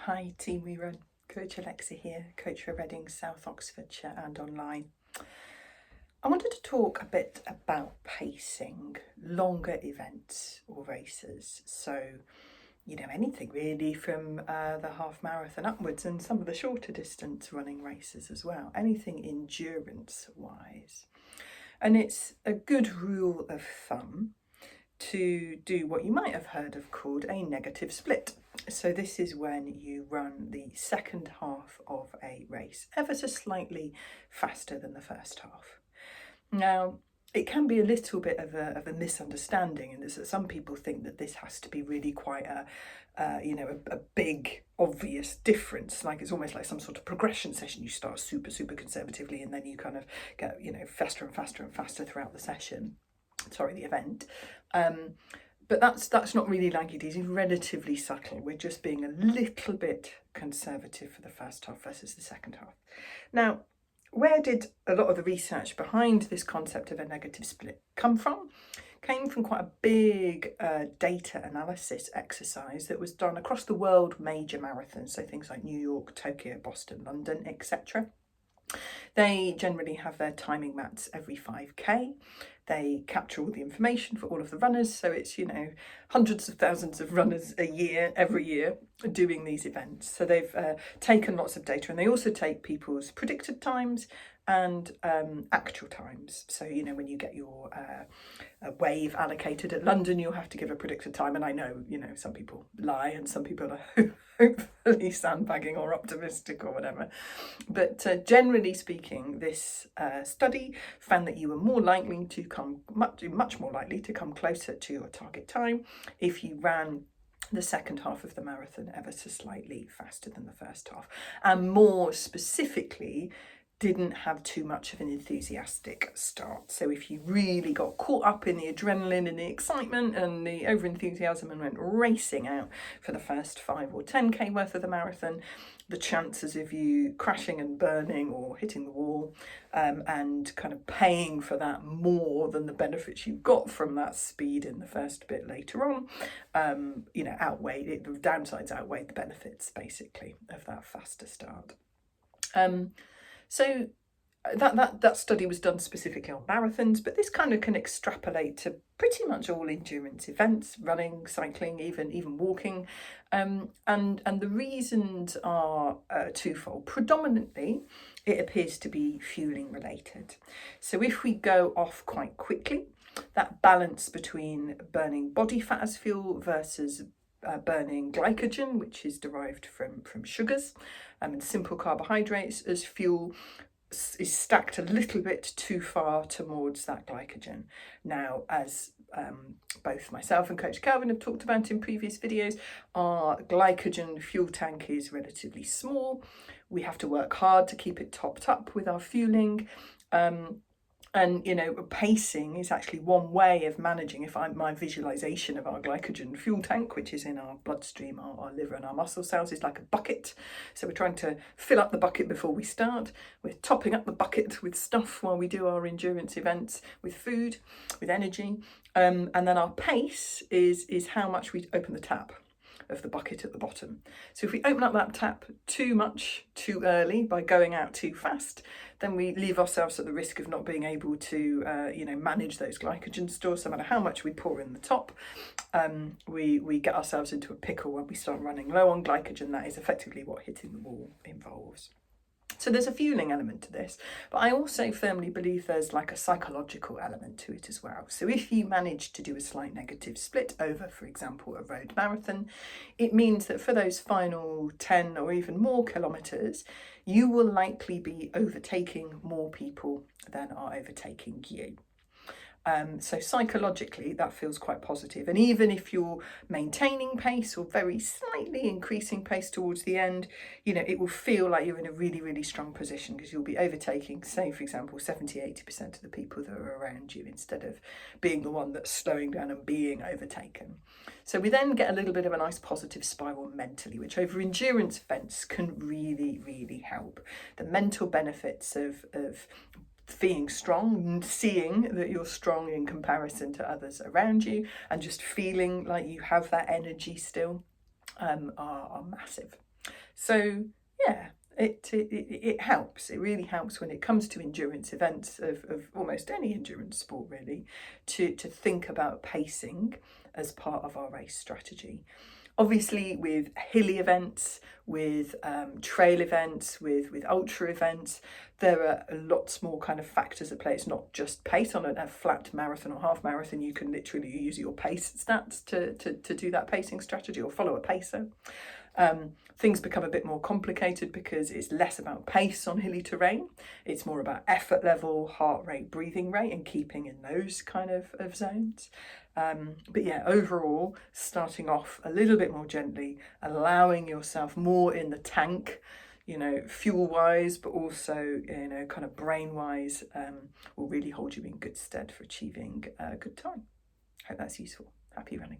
Hi, Team We Run. Coach Alexa here, coach for Reading, South Oxfordshire and online. I wanted to talk a bit about pacing, longer events or races. So, anything really from the half marathon upwards and some of the shorter distance running races as well, anything endurance wise. And it's a good rule of thumb to do what you might have heard of called a negative split. So this is when you run the second half of a race ever so slightly faster than the first half. Now, it can be a little bit of a misunderstanding, and that some people think that this has to be really quite a big obvious difference, like it's almost like some sort of progression session. You start super conservatively and then you kind of get faster and faster and faster throughout the the event. But that's not really like it is. It's relatively subtle. We're just being a little bit conservative for the first half versus the second half. Now, where did a lot of the research behind this concept of a negative split come from? Came from quite a big data analysis exercise that was done across the world major marathons, so things like New York, Tokyo, Boston, London, etc. They generally have their timing mats every 5k. They capture all the information for all of the runners, so it's hundreds of thousands of runners every year doing these events. So they've taken lots of data, and they also take people's predicted times and actual times. So when you get your wave allocated at London, you'll have to give a predicted time, and I know some people lie and some people are hopefully sandbagging or optimistic or whatever, but generally speaking, this study found that you were more likely to come much more likely to come closer to your target time if you ran the second half of the marathon ever so slightly faster than the first half, and more specifically didn't have too much of an enthusiastic start. So if you really got caught up in the adrenaline and the excitement and the over-enthusiasm and went racing out for the first 5 or 10k worth of the marathon, the chances of you crashing and burning or hitting the wall and kind of paying for that more than the benefits you got from that speed in the first bit later on, outweighed it. The downsides outweighed the benefits, basically, of that faster start. So that study was done specifically on marathons, but this kind of can extrapolate to pretty much all endurance events: running, cycling, even walking. And the reasons are twofold. Predominantly, it appears to be fueling related. So if we go off quite quickly, that balance between burning body fat as fuel versus burning glycogen, which is derived from sugars, and simple carbohydrates as fuel, is stacked a little bit too far towards that glycogen. Now, as both myself and Coach Calvin have talked about in previous videos, our glycogen fuel tank is relatively small. We have to work hard to keep it topped up with our fueling. And pacing is actually one way of managing. If my visualization of our glycogen fuel tank, which is in our bloodstream, our liver and our muscle cells, is like a bucket. So we're trying to fill up the bucket before we start. We're topping up the bucket with stuff while we do our endurance events, with food, with energy. And then our pace is how much we open the tap of the bucket at the bottom. So if we open up that tap too much too early by going out too fast, then we leave ourselves at the risk of not being able to manage those glycogen stores. No matter how much we pour in the top, we get ourselves into a pickle when we start running low on glycogen. That is effectively what hitting the wall involves. So there's a fueling element to this, but I also firmly believe there's like a psychological element to it as well. So if you manage to do a slight negative split over, for example, a road marathon, it means that for those final 10 or even more kilometres, you will likely be overtaking more people than are overtaking you. So psychologically, that feels quite positive. And even if you're maintaining pace or very slightly increasing pace towards the end, it will feel like you're in a really strong position, because you'll be overtaking, say, for example, 70-80% of the people that are around you, instead of being the one that's slowing down and being overtaken. So we then get a little bit of a nice positive spiral mentally, which over endurance events can really help. The mental benefits of being strong, seeing that you're strong in comparison to others around you, and just feeling like you have that energy still, are massive. So yeah, it helps. It really helps when it comes to endurance events of almost any endurance sport really, to think about pacing as part of our race strategy. Obviously, with hilly events, with trail events, with ultra events, there are lots more kind of factors at play. It's not just pace. On a flat marathon or half marathon, you can literally use your pace stats to do that pacing strategy or follow a pacer. Things become a bit more complicated because it's less about pace on hilly terrain. It's more about effort level, heart rate, breathing rate, and keeping in those kind of zones. But yeah, overall, starting off a little bit more gently, allowing yourself more in the tank, you know, fuel wise, but also, you know, kind of brain wise, will really hold you in good stead for achieving a good time. Hope that's useful. Happy running.